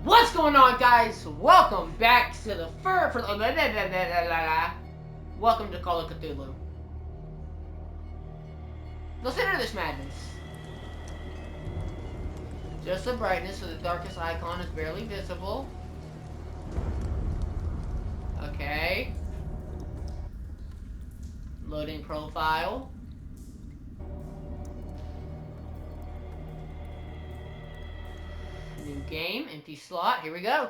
What's going on, guys? Welcome back to the Welcome to Call of Cthulhu. Listen to this madness. Just the brightness of the darkest icon is barely visible. Okay. Loading profile. New game, empty slot. Here we go.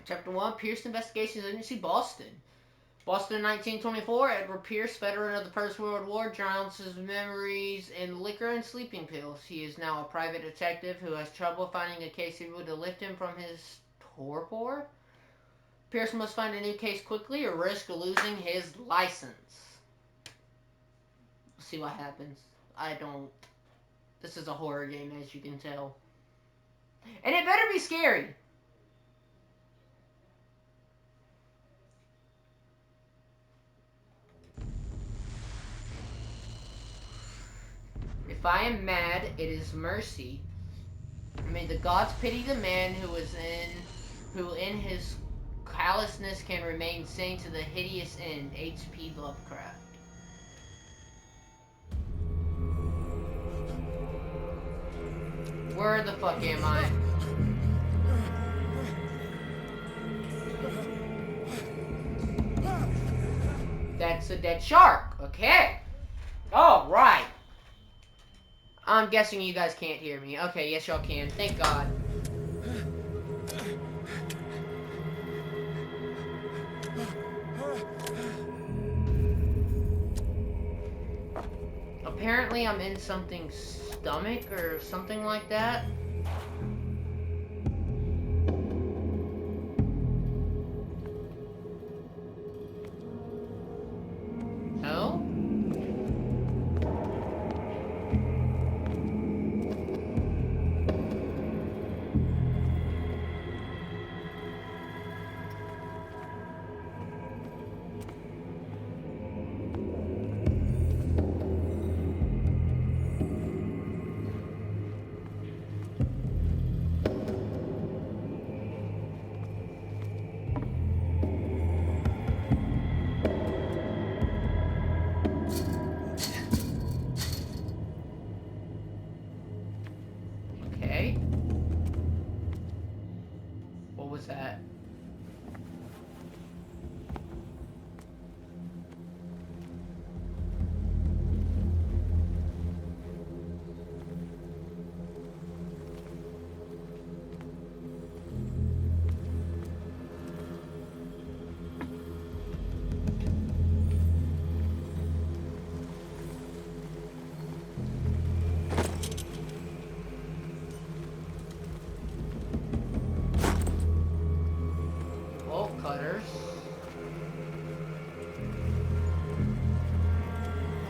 Chapter 1, Pierce Investigations Agency, Boston. Boston, 1924. Edward Pierce, veteran of the First World War, drowns his memories in liquor and sleeping pills. He is now a private detective who has trouble finding a case able to lift him from his torpor. Pierce must find a new case quickly or risk losing his license. We'll see what happens. This is a horror game, as you can tell. And it better be scary. If I am mad, it is mercy. May the gods pity the man who in his callousness can remain sane to the hideous end. H.P. Lovecraft. Where the fuck am I? That's a dead shark. Okay. All right. I'm guessing you guys can't hear me. Okay, yes y'all can. Thank God. Apparently I'm in something's stomach or something like that. Oh? What was that?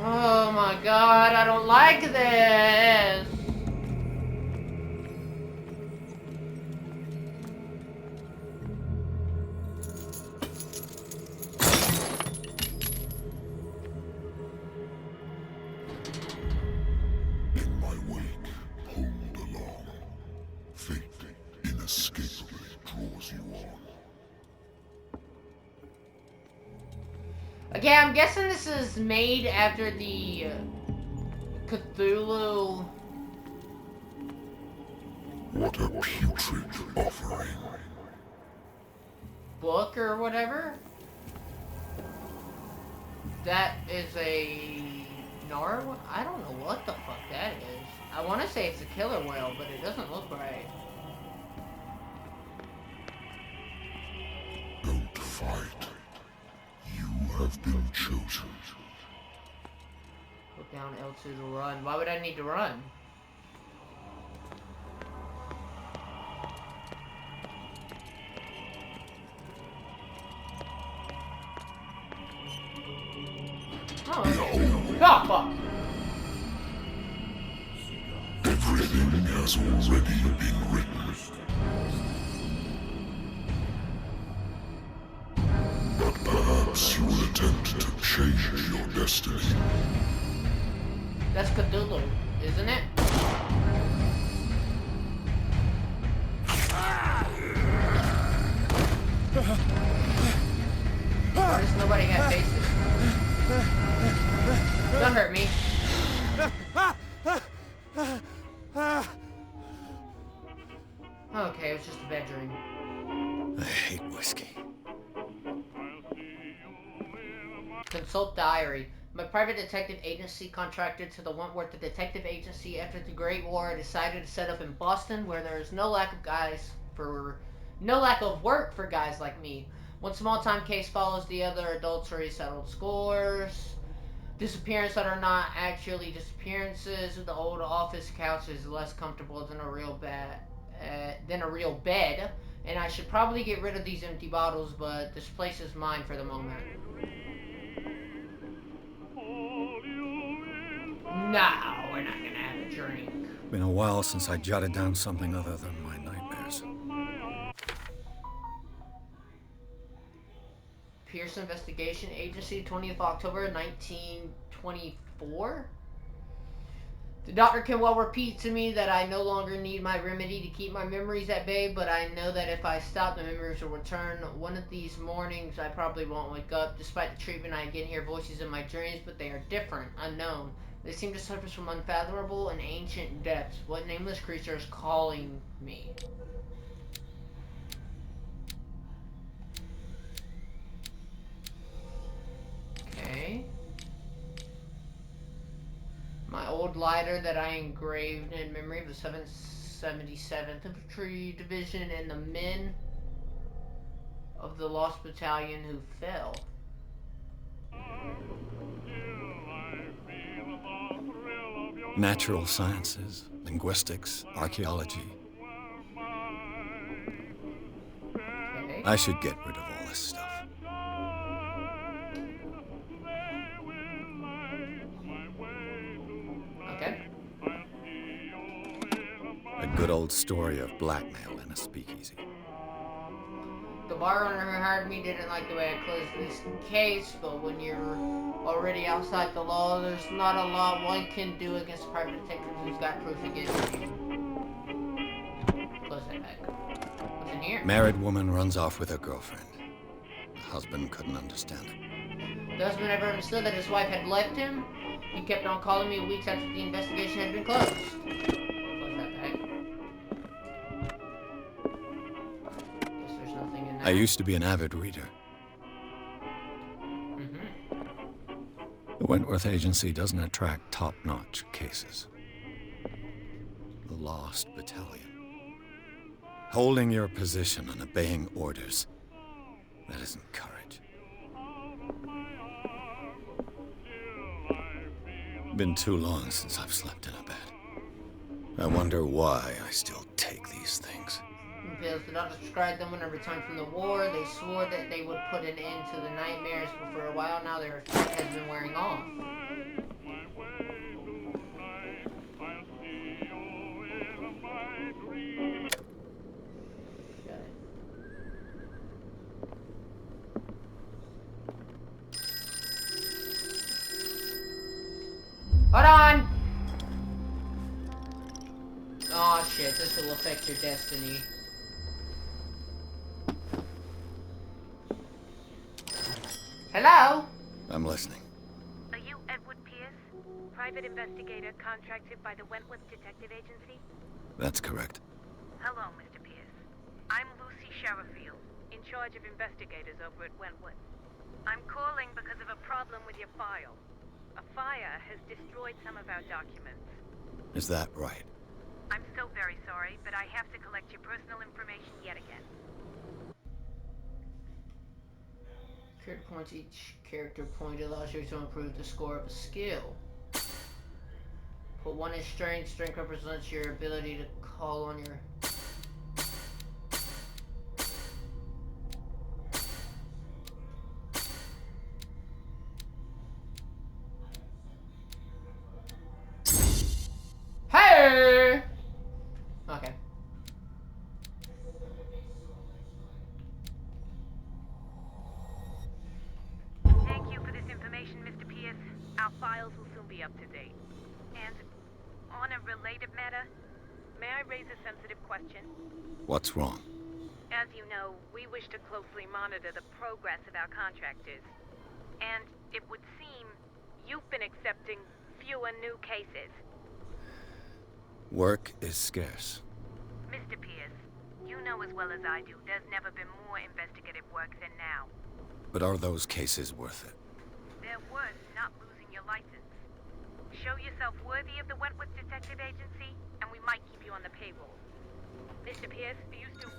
Oh my God, I don't like this. In my wake, pulled along. Fate inescapably draws you on. Okay, I'm guessing this is made after the Cthulhu. What a putrid offering. Book or whatever. That is a narwhal. I don't know what the fuck that is. I want to say it's a killer whale, but it doesn't look right. Don't fight. You have been chosen. Look down L2 to run. Why would I need to run? Oh, God, fuck. Everything has already been written. But perhaps you will attempt to change your destiny. That's Cthulhu, isn't it? Okay, it was just a bad dream. I hate whiskey. Consult diary. My private detective agency contracted to the Wentworth Detective Agency after the Great War and decided to set up in Boston, where there is no lack of work for guys like me. One small-time case follows the other. Adultery, settled scores, disappearances that are not actually disappearances. The old office couch is less comfortable than a real bed, and I should probably get rid of these empty bottles, but this place is mine for the moment. No, we're not gonna have a drink. Been a while since I jotted down something other than my nightmares. Pierce Investigation Agency, 20th October 1924. The doctor can well repeat to me that I no longer need my remedy to keep my memories at bay, but I know that if I stop, the memories will return. One of these mornings, I probably won't wake up. Despite the treatment, I again hear voices in my dreams, but they are different, unknown. They seem to surface from unfathomable and ancient depths. What nameless creature is calling me? Okay. My old lighter that I engraved in memory of the 777th Infantry Division and the men of the Lost Battalion who fell. Natural sciences, linguistics, archaeology. Okay. I should get rid of all this stuff. Okay. A good old story of blackmail in a speakeasy. The bar owner who hired me didn't like the way I closed this case, but when you're already outside the law, there's not a lot one can do against a private detective who's got proof against you. Close that back. What's in here? Married woman runs off with her girlfriend. The husband couldn't understand it. The husband never understood that his wife had left him. He kept on calling me weeks after the investigation had been closed. Close that back. Guess there's nothing in there. I used to be an avid reader. The Wentworth Agency doesn't attract top-notch cases. The Lost Battalion. Holding your position and obeying orders. That isn't courage. Been too long since I've slept in a bed. I wonder why I still take these things. Pills. The doctors prescribed them when I returned from the war. They swore that they would put an end to the nightmares, but for a while now their effect has been wearing off. Got it. Hold on! Oh shit, this will affect your destiny. Hello? I'm listening. Are you Edward Pierce, private investigator contracted by the Wentworth Detective Agency? That's correct. Hello, Mr. Pierce. I'm Lucy Sherifield, in charge of investigators over at Wentworth. I'm calling because of a problem with your file. A fire has destroyed some of our documents. Is that right? I'm so very sorry, but I have to collect your personal information yet again. Character points. Each character point allows you to improve the score of a skill. Put one in strength. Strength represents your ability to call on your... Hey! Okay. Thank you for this information, Mr. Pierce. Our files will soon be up to date. And on a related matter, may I raise a sensitive question? What's wrong? As you know, we wish to closely monitor the progress of our contractors. And it would seem you've been accepting fewer new cases. Work is scarce. Mr. Pierce, as well as I do, there's never been more investigative work than now. But are those cases worth it? They're worth not losing your license. Show yourself worthy of the Wentworth Detective Agency, and we might keep you on the payroll. Mr. Pierce, are you still...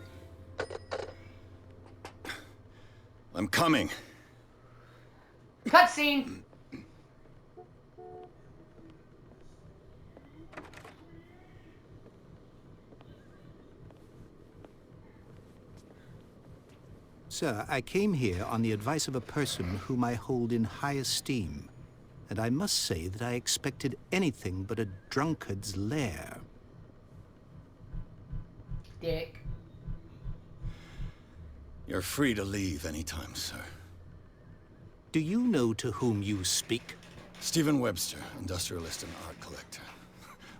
I'm coming. Cutscene! Sir, I came here on the advice of a person whom I hold in high esteem, and I must say that I expected anything but a drunkard's lair. Dick. You're free to leave anytime, sir. Do you know to whom you speak? Stephen Webster, industrialist and art collector.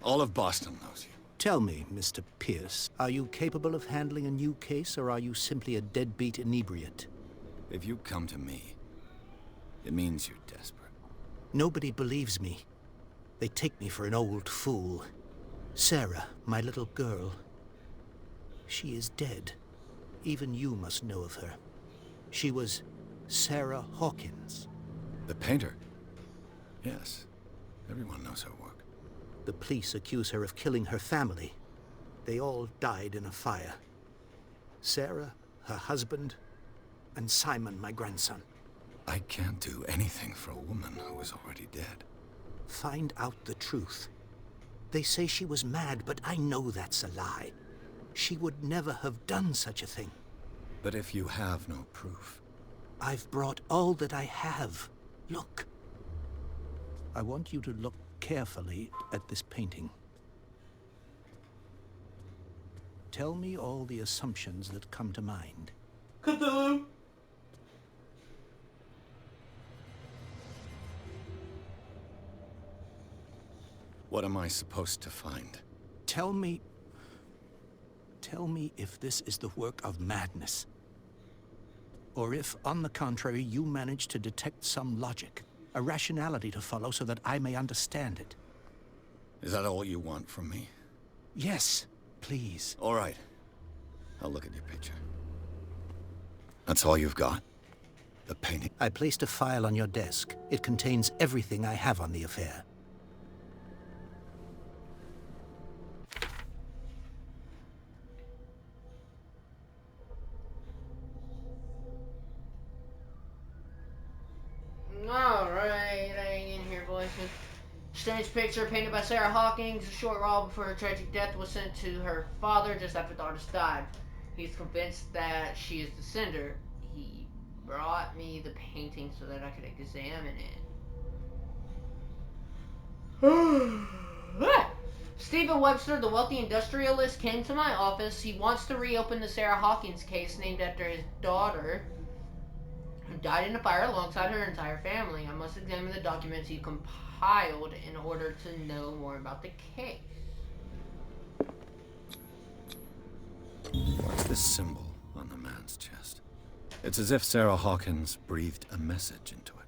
All of Boston knows you. Tell me, Mr. Pierce, are you capable of handling a new case, or are you simply a deadbeat inebriate? If you come to me, it means you're desperate. Nobody believes me. They take me for an old fool. Sarah, my little girl, she is dead. Even you must know of her. She was Sarah Hawkins. The painter? Yes. Everyone knows her work. The police accuse her of killing her family. They all died in a fire. Sarah, her husband, and Simon, my grandson. I can't do anything for a woman who is already dead. Find out the truth. They say she was mad, but I know that's a lie. She would never have done such a thing. But if you have no proof... I've brought all that I have. Look. I want you to look carefully at this painting. Tell me all the assumptions that come to mind. Cthulhu! What am I supposed to find? Tell me if this is the work of madness. Or if, on the contrary, you manage to detect some logic, a rationality to follow so that I may understand it. Is that all you want from me? Yes, please. All right. I'll look at your picture. That's all you've got? The painting? I placed a file on your desk. It contains everything I have on the affair. Alright, hang in here, boys. Strange picture painted by Sarah Hawkins. A short while before her tragic death was sent to her father just after the artist died. He's convinced that she is the sender. He brought me the painting so that I could examine it. Stephen Webster, the wealthy industrialist, came to my office. He wants to reopen the Sarah Hawkins case named after his daughter, who died in a fire alongside her entire family. I must examine the documents he compiled in order to know more about the case. What's this symbol on the man's chest? It's as if Sarah Hawkins breathed a message into it.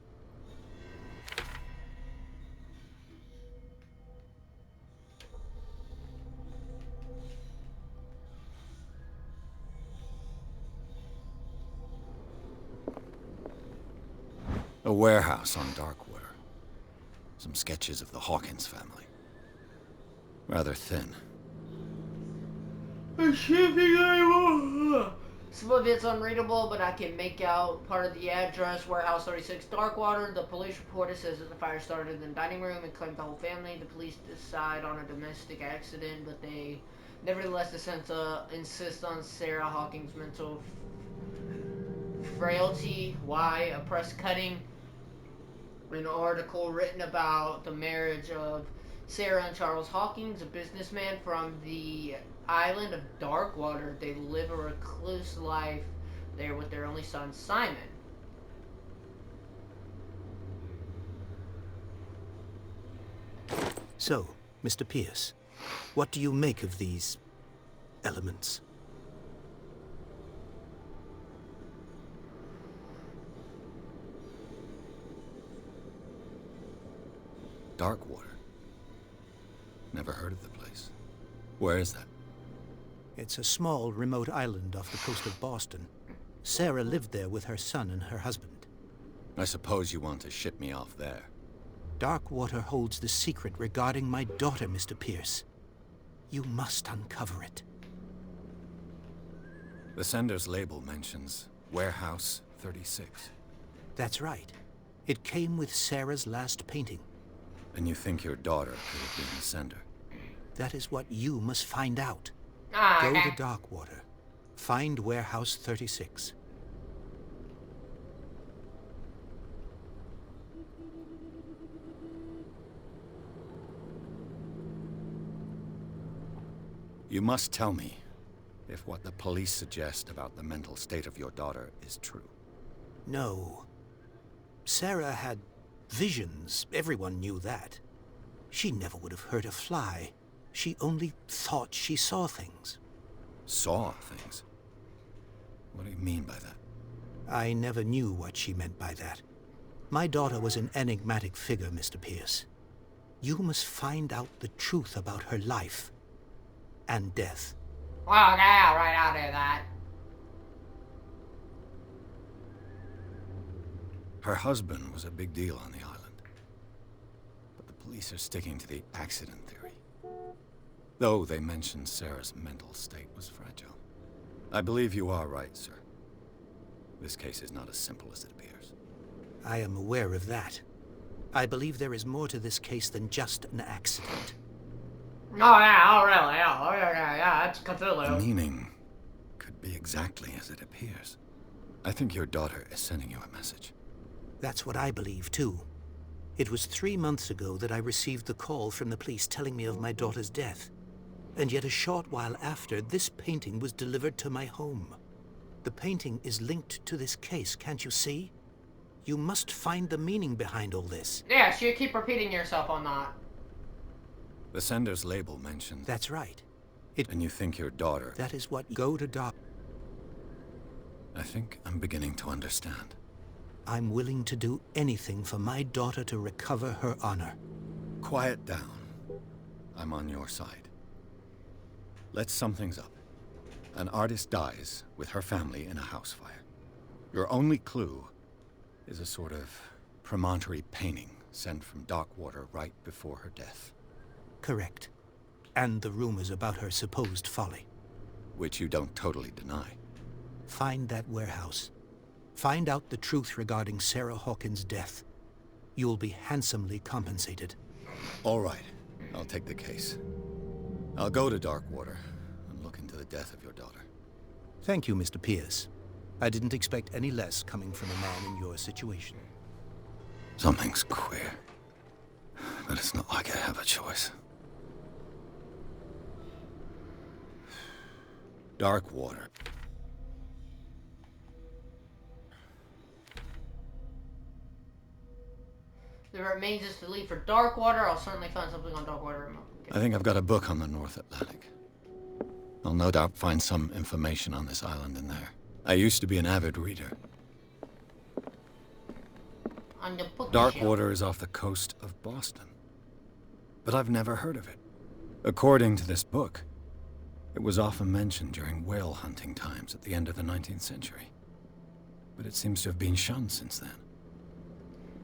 A warehouse on Darkwater. Some sketches of the Hawkins family. Rather thin. I can't think anymore. Some of it's unreadable, but I can make out part of the address. Warehouse 36, Darkwater. The police report says that the fire started in the dining room and claimed the whole family. The police decide on a domestic accident, but they nevertheless insist on Sarah Hawkins' mental frailty. Why? A press cutting. An article written about the marriage of Sarah and Charles Hawkins, a businessman from the island of Darkwater. They live a recluse life there with their only son, Simon. So, Mr. Pierce, what do you make of these elements? Darkwater. Never heard of the place. Where is that? It's a small, remote island off the coast of Boston. Sarah lived there with her son and her husband. I suppose you want to ship me off there. Darkwater holds the secret regarding my daughter, Mr. Pierce. You must uncover it. The sender's label mentions Warehouse 36. That's right. It came with Sarah's last painting. And you think your daughter could have been the sender? That is what you must find out. Ah, Go okay. to Darkwater. Find Warehouse 36. You must tell me if what the police suggest about the mental state of your daughter is true. No. Sarah had visions. Everyone knew that. She never would have hurt a fly. She only thought she saw things. Saw things? What do you mean by that? I never knew what she meant by that. My daughter was an enigmatic figure, Mr. Pierce. You must find out the truth about her life and death. Well, okay, alright, I'll do that. Her husband was a big deal on the island. But the police are sticking to the accident theory. Though they mentioned Sarah's mental state was fragile. I believe you are right, sir. This case is not as simple as it appears. I am aware of that. I believe there is more to this case than just an accident. Oh, yeah, oh, really? Oh, yeah, that's The Cthulhu. meaning could be exactly as it appears. I think your daughter is sending you a message. That's what I believe, too. It was 3 months ago that I received the call from the police telling me of my daughter's death. And yet a short while after, this painting was delivered to my home. The painting is linked to this case, can't you see? You must find the meaning behind all this. Yes, you keep repeating yourself on that. The sender's label mentions... That's right. And you think your daughter... That is what... Go to Doc. I think I'm beginning to understand. I'm willing to do anything for my daughter to recover her honor. Quiet down. I'm on your side. Let's sum things up. An artist dies with her family in a house fire. Your only clue is a sort of promontory painting sent from Darkwater right before her death. Correct. And the rumors about her supposed folly. Which you don't totally deny. Find that warehouse. Find out the truth regarding Sarah Hawkins' death. You'll be handsomely compensated. All right. I'll take the case. I'll go to Darkwater and look into the death of your daughter. Thank you, Mr. Pierce. I didn't expect any less coming from a man in your situation. Something's queer. But it's not like I have a choice. Darkwater. The remains is to leave for Darkwater. I'll certainly find something on Darkwater. I think I've got a book on the North Atlantic. I'll no doubt find some information on this island in there. I used to be an avid reader. On the book Darkwater is off the coast of Boston. But I've never heard of it. According to this book, it was often mentioned during whale hunting times at the end of the 19th century. But it seems to have been shunned since then.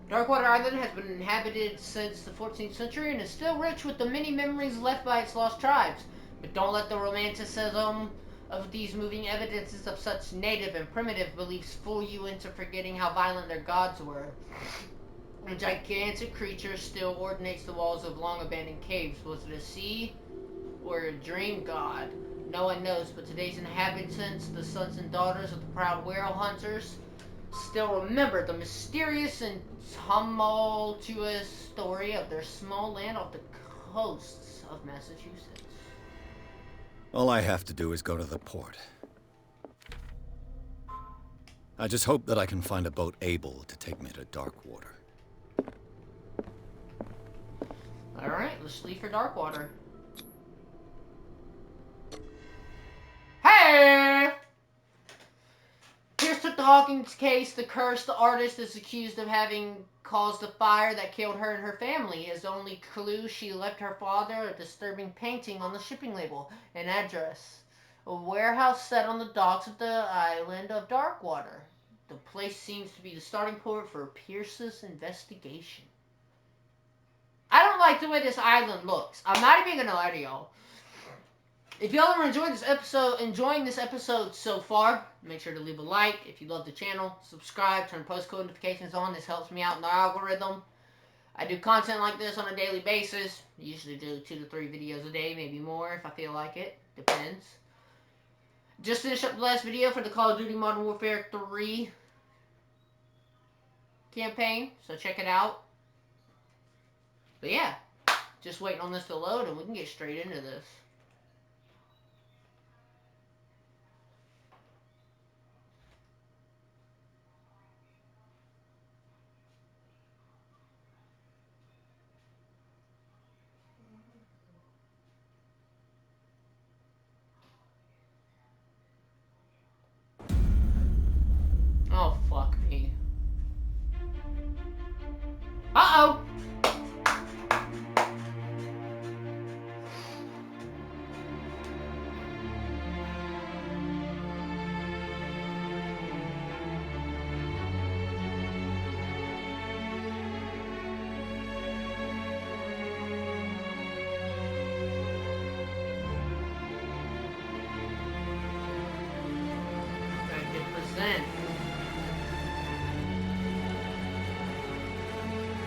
Darkwater Island has been inhabited since the 14th century and is still rich with the many memories left by its lost tribes. But don't let the romanticism of these moving evidences of such native and primitive beliefs fool you into forgetting how violent their gods were. A gigantic creature still ordinates the walls of long-abandoned caves. Was it a sea or a dream god? No one knows, but today's inhabitants, the sons and daughters of the proud whale hunters, still remember the mysterious and tumultuous story of their small land off the coasts of Massachusetts. All I have to do is go to the port. I just hope that I can find a boat able to take me to Darkwater. Alright, let's leave for Darkwater. Hey! Pierce took the Hawkins case. The cursed artist is accused of having caused the fire that killed her and her family. As only clue, she left her father a disturbing painting on the shipping label, an address A warehouse set on the docks of the island of Darkwater. The place seems to be the starting point for Pierce's investigation. I don't like the way this island looks. I'm not even gonna lie to y'all. If y'all are enjoying this episode so far, make sure to leave a like. If you love the channel, subscribe, turn post notifications on. This helps me out in the algorithm. I do content like this on a daily basis. I usually do 2 to 3 videos a day, maybe more if I feel like it. Depends. Just finished up the last video for the Call of Duty Modern Warfare 3 campaign, so check it out. But yeah, just waiting on this to load and we can get straight into this. Oh, fuck me. Uh-oh!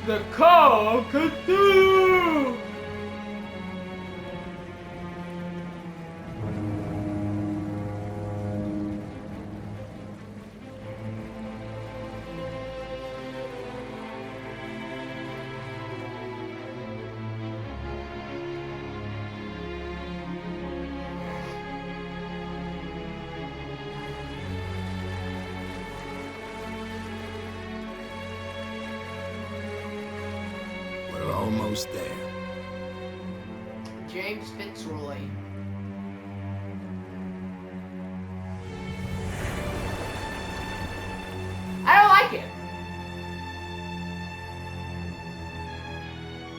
The Call of Cthulu! Almost there. James Fitzroy. I don't like it.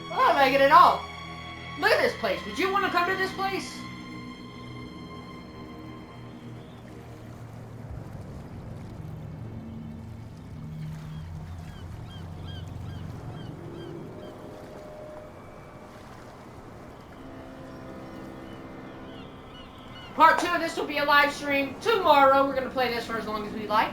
I don't like it at all. Look at this place. Would you want to come to this place? Part 2 of this will be a live stream tomorrow. We're going to play this for as long as we like.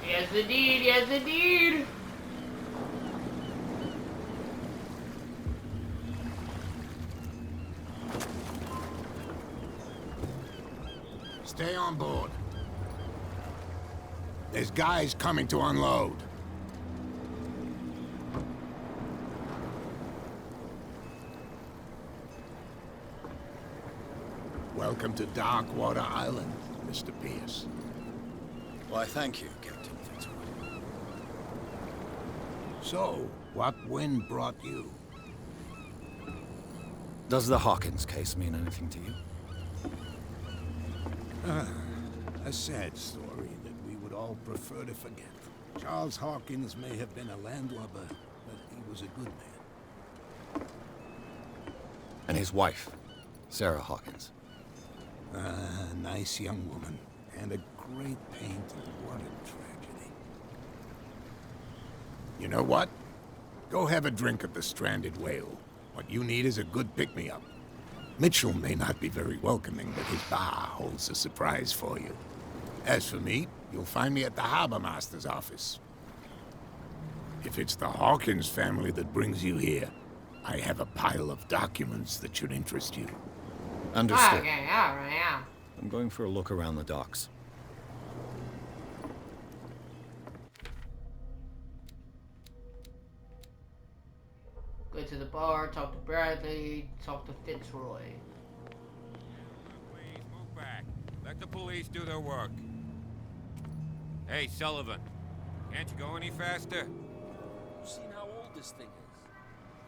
Yes, indeed. Yes, indeed. Stay on board. There's guys coming to unload. Welcome to Darkwater Island, Mr. Pierce. Why, thank you, Captain Fitzroy. So, what wind brought you? Does the Hawkins case mean anything to you? A sad story that we would all prefer to forget. Charles Hawkins may have been a landlubber, but he was a good man. And his wife, Sarah Hawkins. A nice young woman, and a great pain to what a tragedy. You know what? Go have a drink at the Stranded Whale. What you need is a good pick-me-up. Mitchell may not be very welcoming, but his bar holds a surprise for you. As for me, you'll find me at the Harbor Master's office. If it's the Hawkins family that brings you here, I have a pile of documents that should interest you. Understood. Okay, alright, yeah. I'm going for a look around the docks. Go to the bar, talk to Bradley, talk to Fitzroy. Please, move back. Let the police do their work. Hey, Sullivan. Can't you go any faster? You've seen how old this thing is.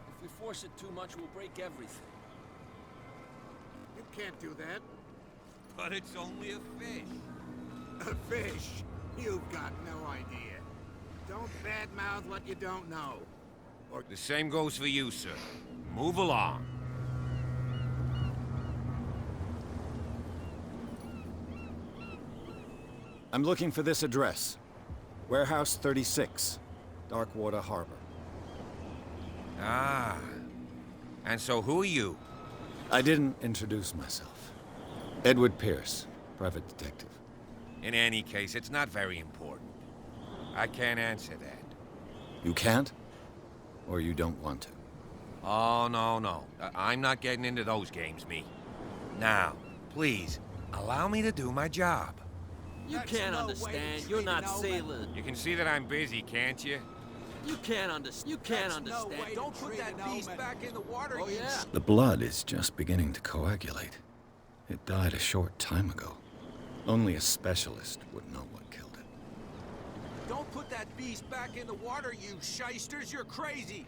If we force it too much, we'll break everything. You can't do that. But it's only a fish. A fish? You've got no idea. Don't badmouth what you don't know. The same goes for you, sir. Move along. I'm looking for this address. Warehouse 36, Darkwater Harbor. Ah. And so who are you? I didn't introduce myself. Edward Pierce, private detective. In any case, it's not very important. I can't answer that. You can't? Or you don't want to? Oh, no. I'm not getting into those games, me. Now, please, allow me to do my job. You can't understand. You're not sailor. You can see that I'm busy, can't you? You can't understand. You can't understand. Don't put that beast back in the water. Oh, yeah. The blood is just beginning to coagulate. It died a short time ago. Only a specialist would know what killed it. Don't put that beast back in the water, you shysters. You're crazy.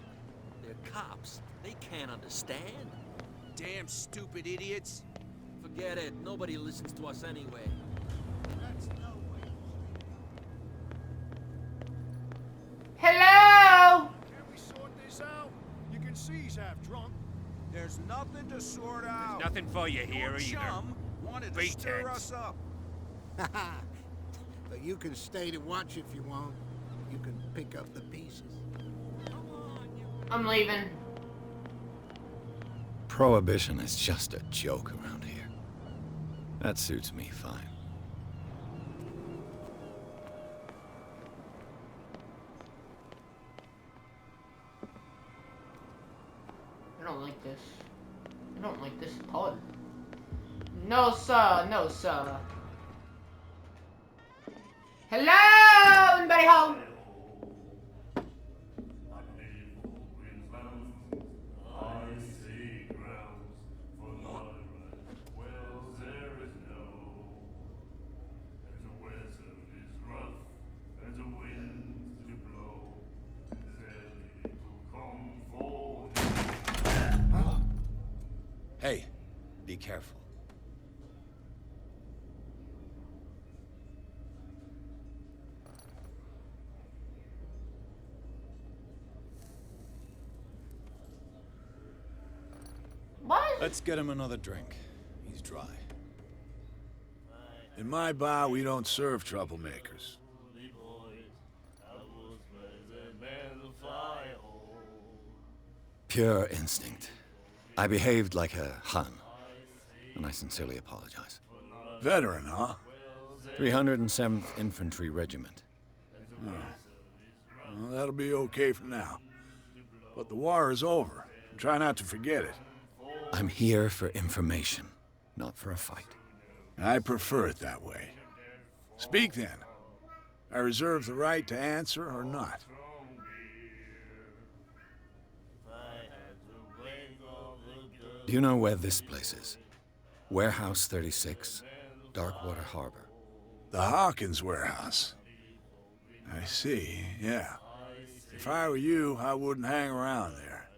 They're cops. They can't understand. Damn stupid idiots. Forget it. Nobody listens to us anyway. Hello? Can we sort this out? You can see he's half drunk. There's nothing to sort out. Nothing for you here Your either. chum wanted to stir Pretense. us up. But you can stay to watch if you want. You can pick up the pieces. I'm leaving. Prohibition is just a joke around here. That suits me fine. I don't like this. I don't like this at all. No, sir. No, sir. Hello? Anybody home? Hey, be careful. What? Let's get him another drink. He's dry. In my bar, we don't serve troublemakers. Pure instinct. I behaved like a Hun, and I sincerely apologize. Veteran, huh? 307th Infantry Regiment. Well, that'll be okay for now. But the war is over. Try not to forget it. I'm here for information, not for a fight. I prefer it that way. Speak then. I reserve the right to answer or not. Do you know where this place is? Warehouse 36, Darkwater Harbor. The Hawkins warehouse. I see, yeah. If I were you, I wouldn't hang around there.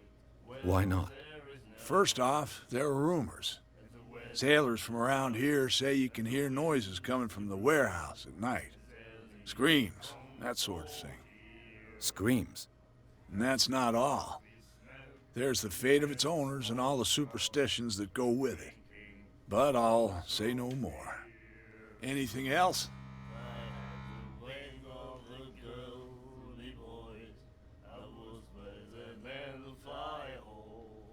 Why not? First off, there are rumors. Sailors from around here say you can hear noises coming from the warehouse at night. Screams, that sort of thing. Screams. And that's not all. There's the fate of its owners and all the superstitions that go with it. But I'll say no more. Anything else?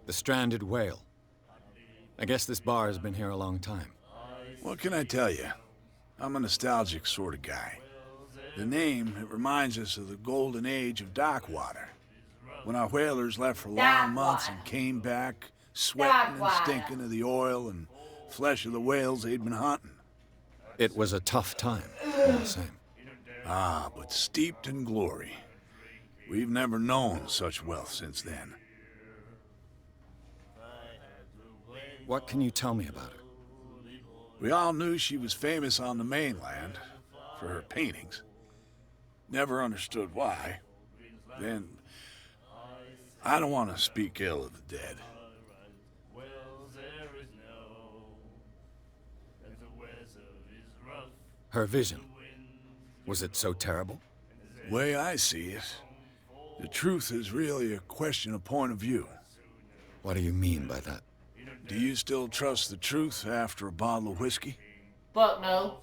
The stranded whale. I guess this bar has been here a long time. What can I tell you? I'm a nostalgic sort of guy. The name, it reminds us of the golden age of Darkwater. When our whalers left for long months and came back, sweating and stinking of the oil and flesh of the whales they'd been hunting. It was a tough time, all the same. Ah, but steeped in glory. We've never known such wealth since then. What can you tell me about her? We all knew she was famous on the mainland for her paintings. Never understood why. Then, I don't want to speak ill of the dead. Her vision. Was it so terrible? Way I see it, the truth is really a question of point of view. What do you mean by that? Do you still trust the truth after a bottle of whiskey? Fuck no.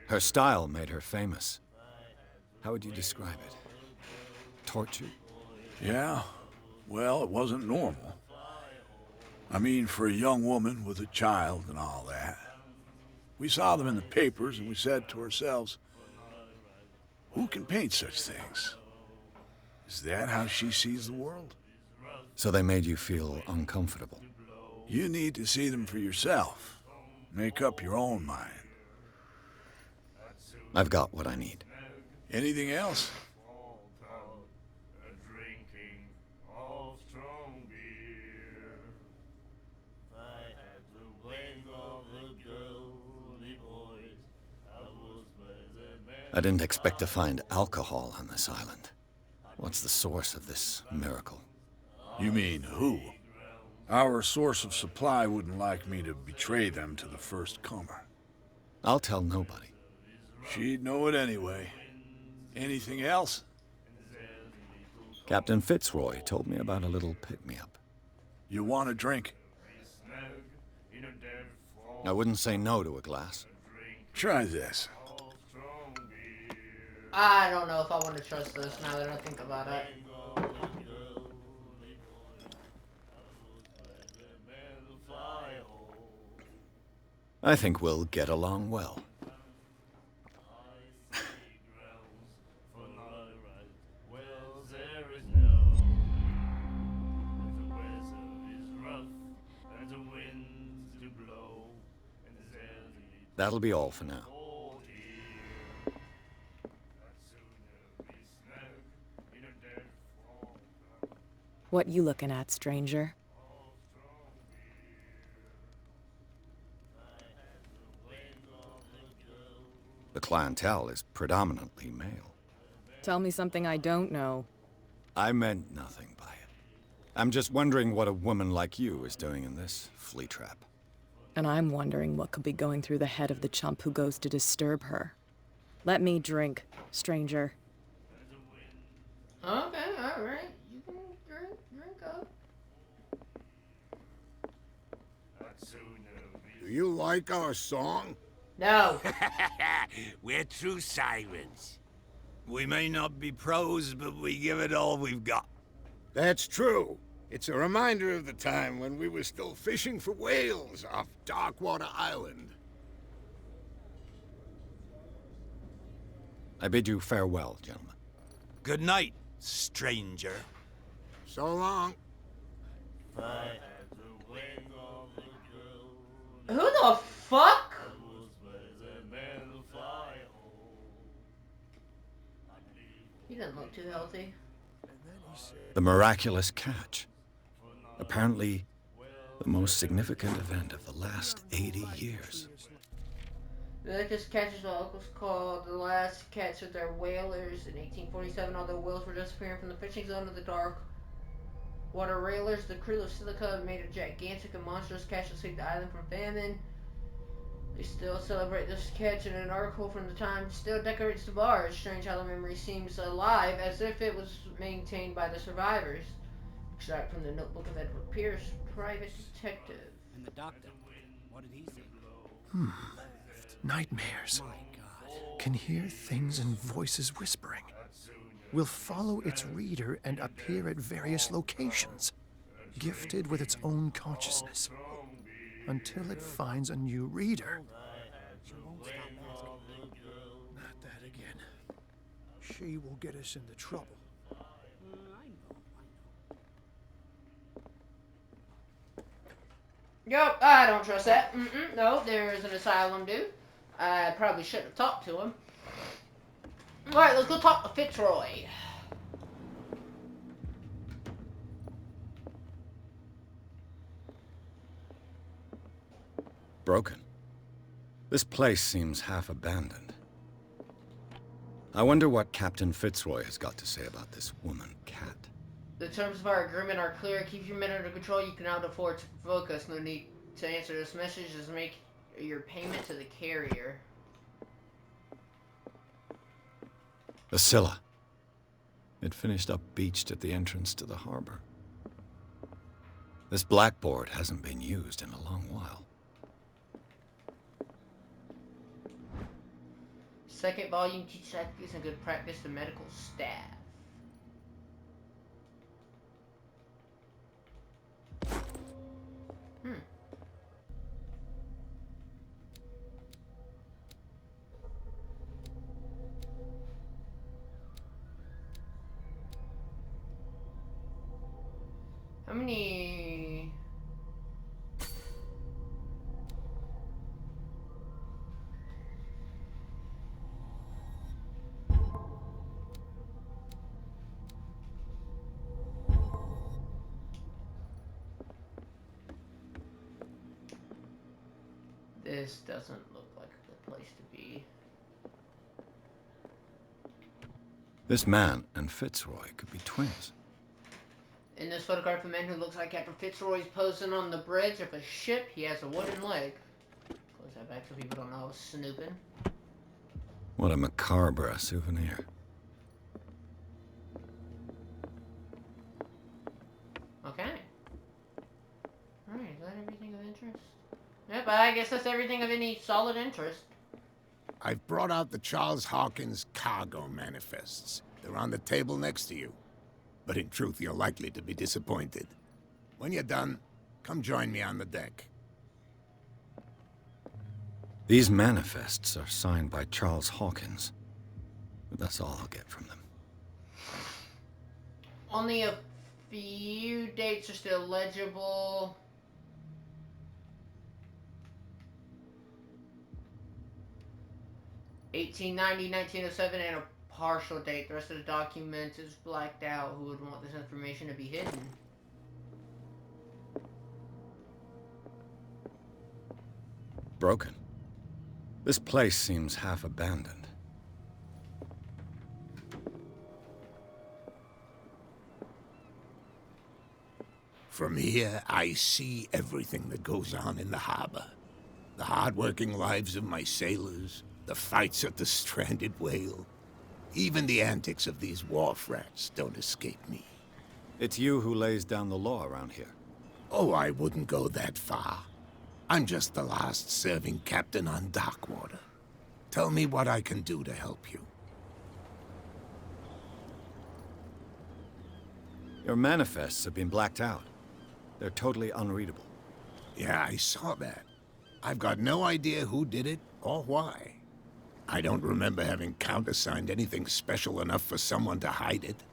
Her style made her famous. How would you describe it? Tortured? Yeah. Well, it wasn't normal. I mean, for a young woman with a child and all that. We saw them in the papers and we said to ourselves, who can paint such things? Is that how she sees the world? So they made you feel uncomfortable? You need to see them for yourself. Make up your own mind. I've got what I need. Anything else? I didn't expect to find alcohol on this island. What's the source of this miracle? You mean who? Our source of supply wouldn't like me to betray them to the first comer. I'll tell nobody. She'd know it anyway. Anything else? Captain Fitzroy told me about a little pick-me-up. You want a drink? I wouldn't say no to a glass. Try this. I don't know if I want to trust this now that I think about it. I think we'll get along well. That'll be all for now. What you looking at, stranger? The clientele is predominantly male. Tell me something I don't know. I meant nothing by it. I'm just wondering what a woman like you is doing in this flea trap. And I'm wondering what could be going through the head of the chump who goes to disturb her. Let me drink, stranger. Okay, alright. You can drink up. Do you like our song? No. We're true sirens. We may not be pros, but we give it all we've got. That's true. It's a reminder of the time when we were still fishing for whales off Darkwater Island. I bid you farewell, gentlemen. Good night, stranger. So long. Who the fuck? He doesn't look too healthy. The miraculous catch. Apparently, the most significant event of the last 80 years. The latest catches what locals called the last catch of their whalers. In 1847, all the whales were disappearing from the fishing zone of the dark water railers. The crew of Silica made a gigantic and monstrous catch to save the island from famine. They still celebrate this catch, and an article from the Times still decorates the bar. It's strange how the memory seems alive, as if it was maintained by the survivors. Extract from the notebook of Edward Pierce, private detective. And the doctor, what did he say? Nightmares. Can hear things and voices whispering. Will follow its reader and appear at various locations, gifted with its own consciousness, until it finds a new reader. Not that again. She will get us into trouble. Yup, I don't trust that. No, there's an asylum dude. I probably shouldn't have talked to him. Alright, let's go talk to Fitzroy. Broken. This place seems half abandoned. I wonder what Captain Fitzroy has got to say about this woman, Cat. The terms of our agreement are clear. Keep your men under control. You cannot afford to provoke us. No need to answer this message. Just make your payment to the carrier. The Scylla. It finished up beached at the entrance to the harbor. This blackboard hasn't been used in a long while. Second volume teaches ethics and good practice to medical staff. How many... This doesn't look like a good place to be. This man and Fitzroy could be twins. In this photograph, a man who looks like Captain Fitzroy is posing on the bridge of a ship. He has a wooden leg. Close that back so people don't know I was snooping. What a macabre souvenir. Okay. Alright, is that everything of interest? Yep, I guess that's everything of any solid interest. I've brought out the Charles Hawkins cargo manifests. They're on the table next to you. But in truth, you're likely to be disappointed. When you're done, come join me on the deck. These manifests are signed by Charles Hawkins. But that's all I'll get from them. Only a few dates are still legible. (1890, 1907) and a partial date. The rest of the document is blacked out. Who would want this information to be hidden? Broken. This place seems half abandoned. From here, I see everything that goes on in the harbor. The hard-working lives of my sailors, the fights at the stranded whale. Even the antics of these wharf rats don't escape me. It's you who lays down the law around here. Oh, I wouldn't go that far. I'm just the last serving captain on Darkwater. Tell me what I can do to help you. Your manifests have been blacked out. They're totally unreadable. Yeah, I saw that. I've got no idea who did it or why. I don't remember having countersigned anything special enough for someone to hide it.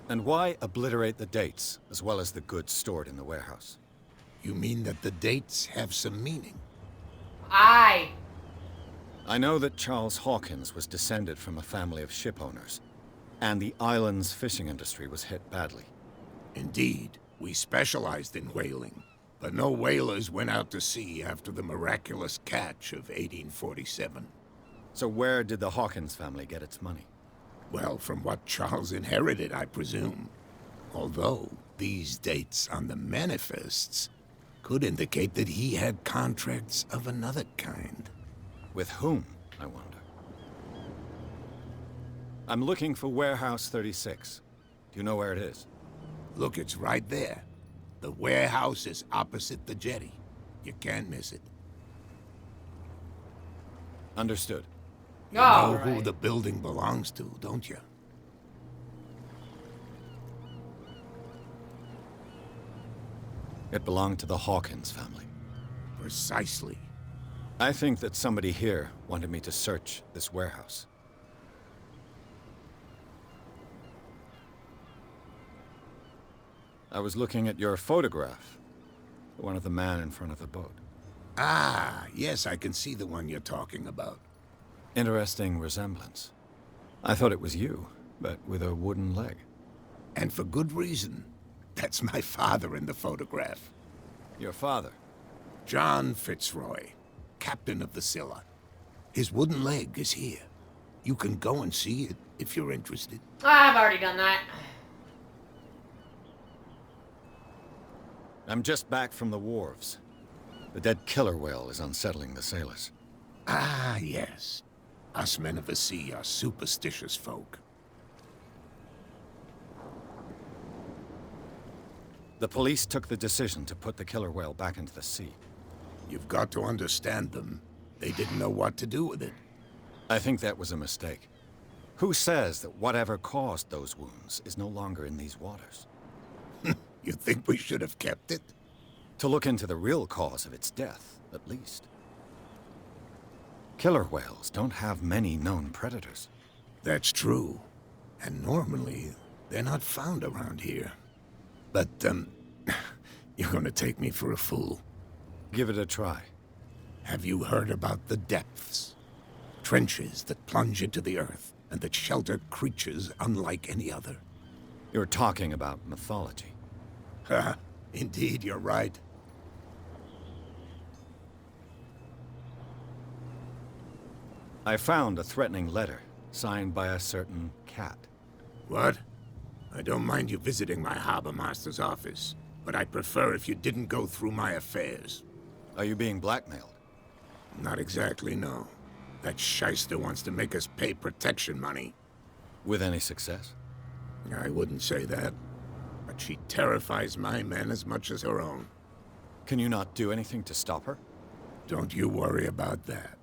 And why obliterate the dates, as well as the goods stored in the warehouse? You mean that the dates have some meaning? I know that Charles Hawkins was descended from a family of ship owners, and the island's fishing industry was hit badly. Indeed, we specialized in whaling, but no whalers went out to sea after the miraculous catch of 1847. So where did the Hawkins family get its money? Well, from what Charles inherited, I presume. Although, these dates on the manifests could indicate that he had contracts of another kind. With whom, I wonder? I'm looking for Warehouse 36. Do you know where it is? Look, it's right there. The warehouse is opposite the jetty. You can't miss it. Understood. You know who the building belongs to, don't you? It belonged to the Hawkins family. Precisely. I think that somebody here wanted me to search this warehouse. I was looking at your photograph. The one of the man in front of the boat. Ah, yes, I can see the one you're talking about. Interesting resemblance. I thought it was you, but with a wooden leg. And for good reason. That's my father in the photograph. Your father? John Fitzroy, captain of the Scylla. His wooden leg is here. You can go and see it if you're interested. I've already done that. I'm just back from the wharves. The dead killer whale is unsettling the sailors. Ah, yes. Us men of the sea are superstitious folk. The police took the decision to put the killer whale back into the sea. You've got to understand them. They didn't know what to do with it. I think that was a mistake. Who says that whatever caused those wounds is no longer in these waters? You think we should have kept it? To look into the real cause of its death, at least. Killer whales don't have many known predators. That's true. And normally, they're not found around here. But, you're gonna take me for a fool. Give it a try. Have you heard about the depths? Trenches that plunge into the earth and that shelter creatures unlike any other. You're talking about mythology. Ha! Indeed, you're right. I found a threatening letter, signed by a certain cat. What? I don't mind you visiting my harbor master's office, but I'd prefer if you didn't go through my affairs. Are you being blackmailed? Not exactly, no. That shyster wants to make us pay protection money. With any success? I wouldn't say that. But she terrifies my men as much as her own. Can you not do anything to stop her? Don't you worry about that.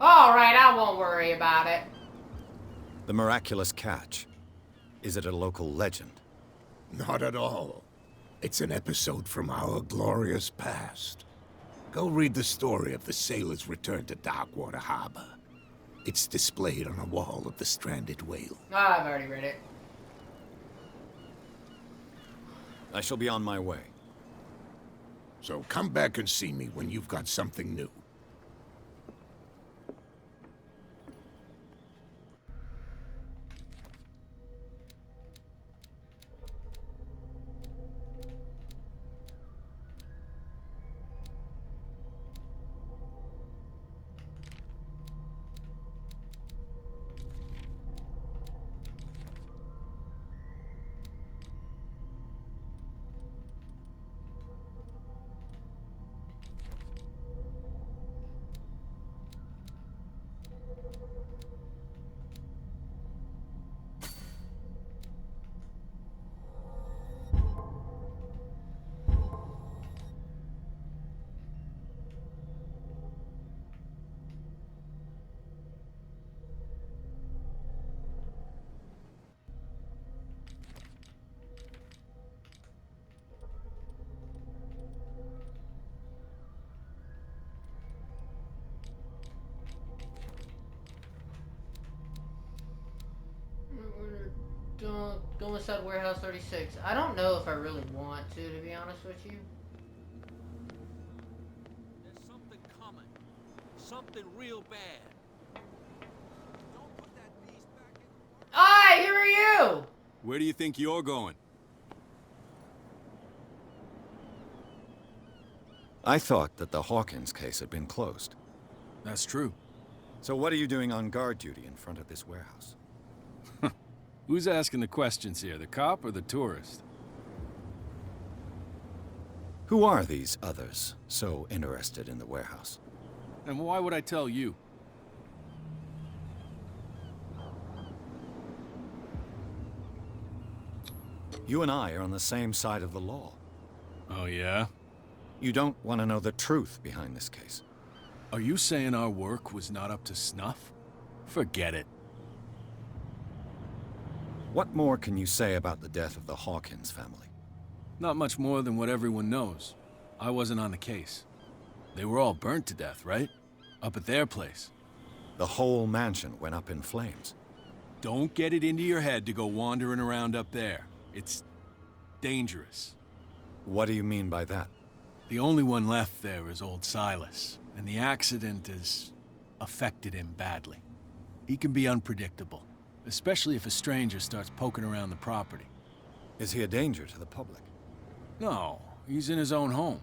Alright, I won't worry about it. The miraculous catch. Is it a local legend? Not at all. It's an episode from our glorious past. Go read the story of the sailor's return to Darkwater Harbor. It's displayed on a wall of the stranded whale. Oh, I've already read it. I shall be on my way. So come back and see me when you've got something new. Go inside Warehouse 36. I don't know if I really want to be honest with you. There's something coming. Something real bad. Don't put that beast back in the water. Hi, who are you? Where do you think you're going? I thought that the Hawkins case had been closed. That's true. So what are you doing on guard duty in front of this warehouse? Who's asking the questions here, the cop or the tourist? Who are these others so interested in the warehouse? And why would I tell you? You and I are on the same side of the law. Oh, yeah? You don't want to know the truth behind this case. Are you saying our work was not up to snuff? Forget it. What more can you say about the death of the Hawkins family? Not much more than what everyone knows. I wasn't on the case. They were all burnt to death, right? Up at their place. The whole mansion went up in flames. Don't get it into your head to go wandering around up there. It's dangerous. What do you mean by that? The only one left there is old Silas, and the accident has affected him badly. He can be unpredictable, especially if a stranger starts poking around the property. Is he a danger to the public? No, he's in his own home.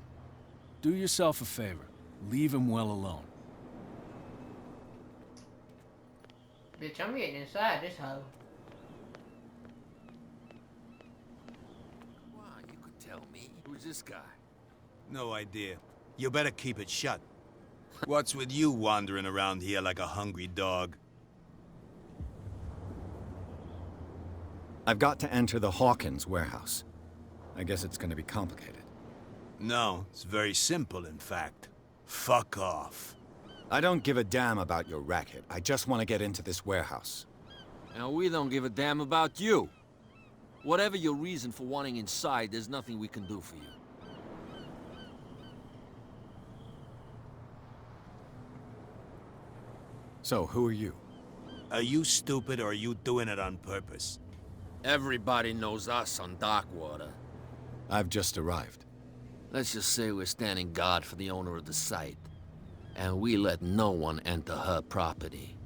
Do yourself a favor. Leave him well alone. Bitch, I'm getting inside this hoe. Come on, you could tell me. Who's this guy? No idea. You better keep it shut. What's with you wandering around here like a hungry dog? I've got to enter the Hawkins warehouse. I guess it's gonna be complicated. No, it's very simple, in fact. Fuck off. I don't give a damn about your racket. I just want to get into this warehouse. And we don't give a damn about you. Whatever your reason for wanting inside, there's nothing we can do for you. So, who are you? Are you stupid or are you doing it on purpose? Everybody knows us on Darkwater. I've just arrived. Let's just say we're standing guard for the owner of the site. And we let no one enter her property.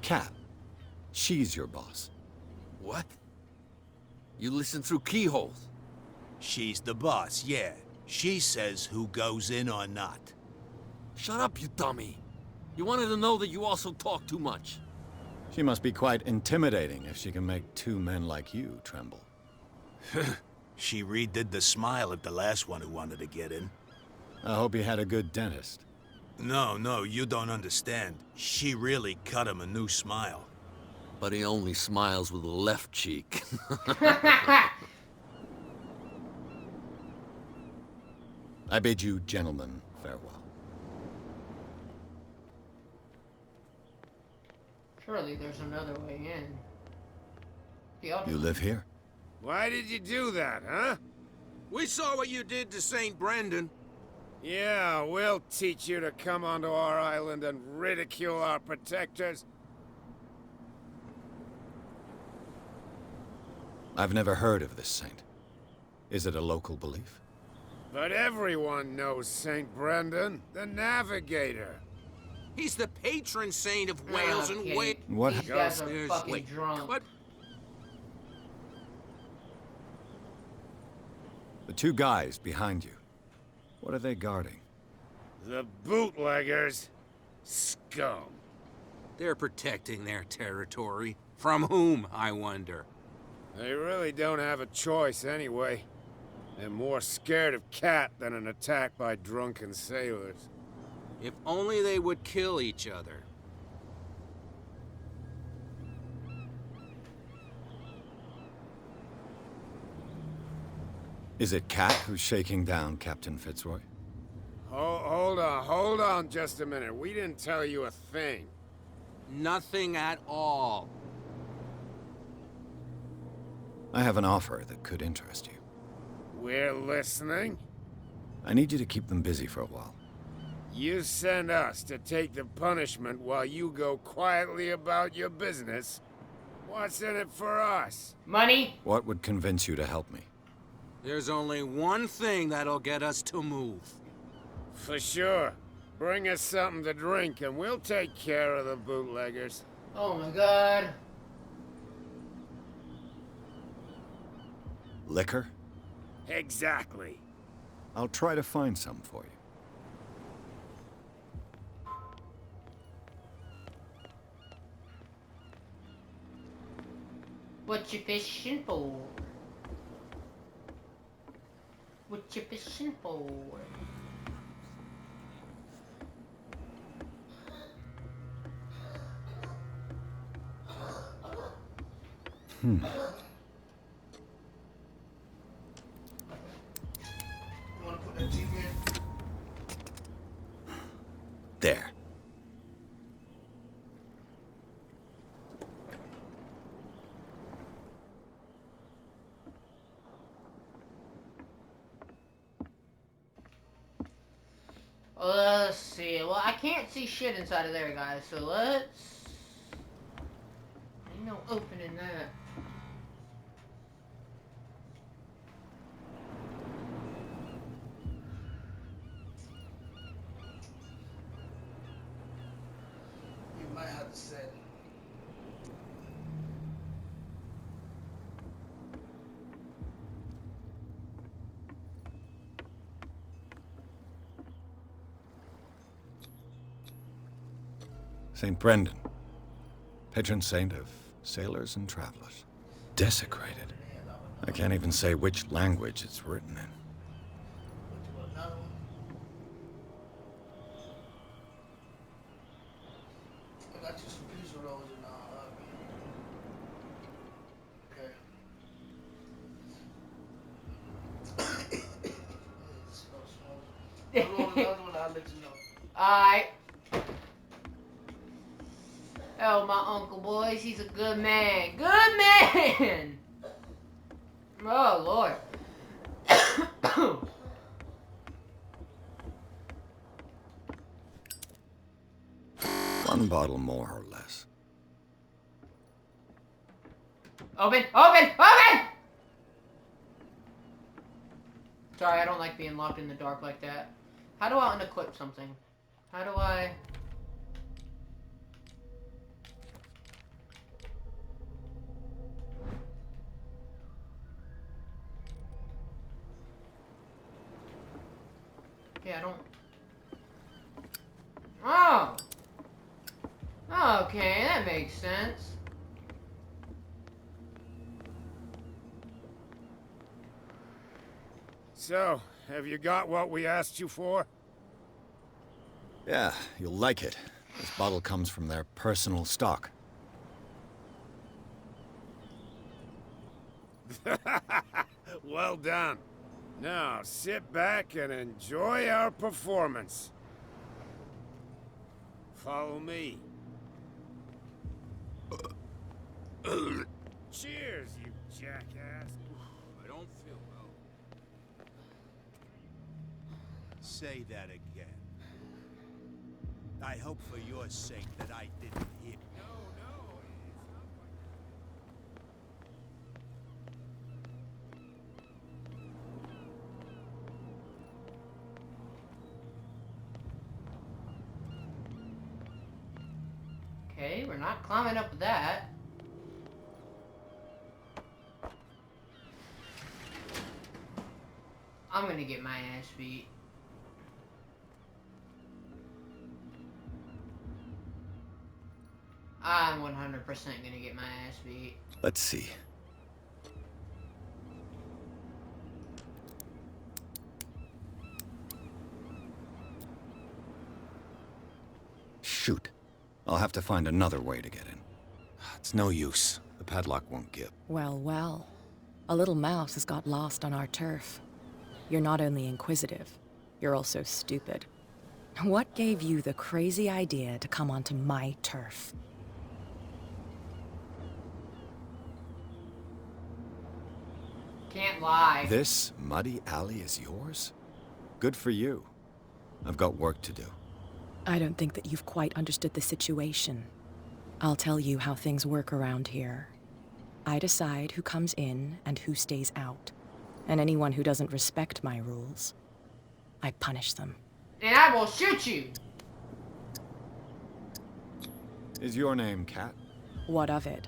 Kat. She's your boss. What? You listen through keyholes? She's the boss, yeah. She says who goes in or not. Shut up, you dummy. You wanted to know that you also talk too much. She must be quite intimidating if she can make two men like you tremble. She redid the smile at the last one who wanted to get in. I hope he had a good dentist. No, you don't understand. She really cut him a new smile. But he only smiles with the left cheek. I bid you gentlemen farewell. Surely there's another way in. You live here? Why did you do that, huh? We saw what you did to St. Brendan. Yeah, we'll teach you to come onto our island and ridicule our protectors. I've never heard of this saint. Is it a local belief? But everyone knows St. Brendan, the Navigator. He's the patron saint of Wales and Wales. What? These guys are fucking drunk. What? The two guys behind you. What are they guarding? The bootleggers. Scum. They're protecting their territory. From whom, I wonder? They really don't have a choice anyway. They're more scared of Cat than an attack by drunken sailors. If only they would kill each other. Is it Cat who's shaking down Captain Fitzroy? Hold on just a minute. We didn't tell you a thing. Nothing at all. I have an offer that could interest you. We're listening. I need you to keep them busy for a while. You send us to take the punishment while you go quietly about your business. What's in it for us? Money? What would convince you to help me? There's only one thing that'll get us to move. For sure. Bring us something to drink and we'll take care of the bootleggers. Oh my god. Liquor? Exactly. I'll try to find some for you. What you fishing for? What you fishing for? Hmm. You wanna put that TV in? There. Let's see. Well, I can't see shit inside of there, guys. So let's. Ain't no opening that. You might have to set. St. Brendan, patron saint of sailors and travelers. Desecrated. I can't even say which language it's written in. I got you some pizza rolls in okay. Alright. Oh, my uncle, boys. He's a good man. Good man! Oh, Lord. One bottle more or less. Open! Open! Open! Sorry, I don't like being locked in the dark like that. How do I unequip something? How do I... Okay, I don't... Oh! Okay, that makes sense. So, have you got what we asked you for? Yeah, you'll like it. This bottle comes from their personal stock. Well done. Now, sit back and enjoy our performance. Follow me. Cheers, you jackass. I don't feel well. Say that again. I hope for your sake that I didn't hear. Okay, we're not climbing up that. I'm gonna get my ass beat. I'm 100% gonna get my ass beat. Let's see. Shoot. I'll have to find another way to get in. It's no use. The padlock won't give. Well, well. A little mouse has got lost on our turf. You're not only inquisitive, you're also stupid. What gave you the crazy idea to come onto my turf? Can't lie. This muddy alley is yours? Good for you. I've got work to do. I don't think that you've quite understood the situation. I'll tell you how things work around here. I decide who comes in and who stays out. And anyone who doesn't respect my rules, I punish them. And I will shoot you! Is your name Cat? What of it?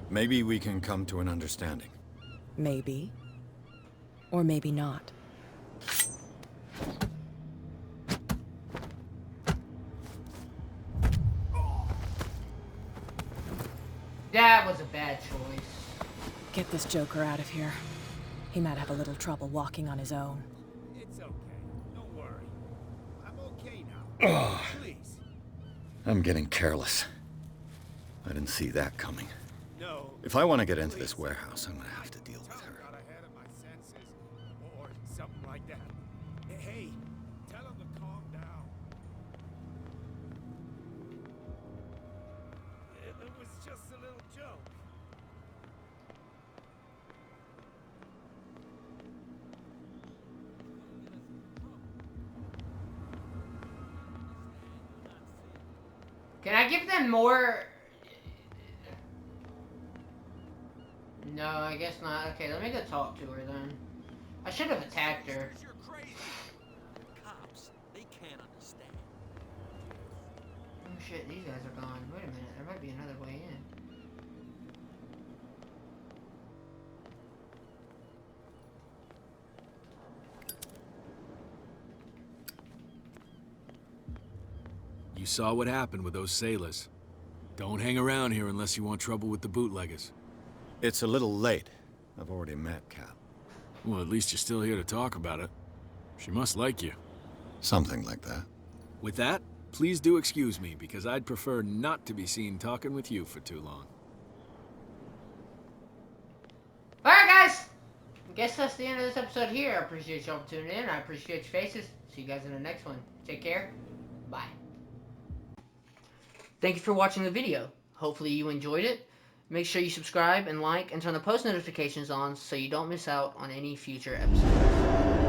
Maybe we can come to an understanding. Maybe. Or maybe not. That was a bad choice. Get this joker out of here. He might have a little trouble walking on his own. It's okay. Don't worry. I'm okay now. Please. I'm getting careless. I didn't see that coming. No. If I want to get into this warehouse, I'm gonna have to deal with her. Got ahead of my senses, or something like that. Hey, tell him to calm down. It was just a little joke. Can I give them more? No, I guess not. Okay, let me go talk to her then. I should have attacked her. You're crazy. Cops, they can't understand. Oh shit, these guys are gone. Wait a minute, there might be another way in. You saw what happened with those sailors. Don't hang around here unless you want trouble with the bootleggers. It's a little late. I've already met Cat. Well, at least you're still here to talk about it. She must like you. Something like that. With that, please do excuse me, because I'd prefer not to be seen talking with you for too long. Alright guys! guess that's the end of this episode here. I appreciate y'all tuning in. I appreciate your faces. See you guys in the next one. Take care. Bye. Thank you for watching the video. Hopefully you enjoyed it. Make sure you subscribe and like and turn the post notifications on so you don't miss out on any future episodes.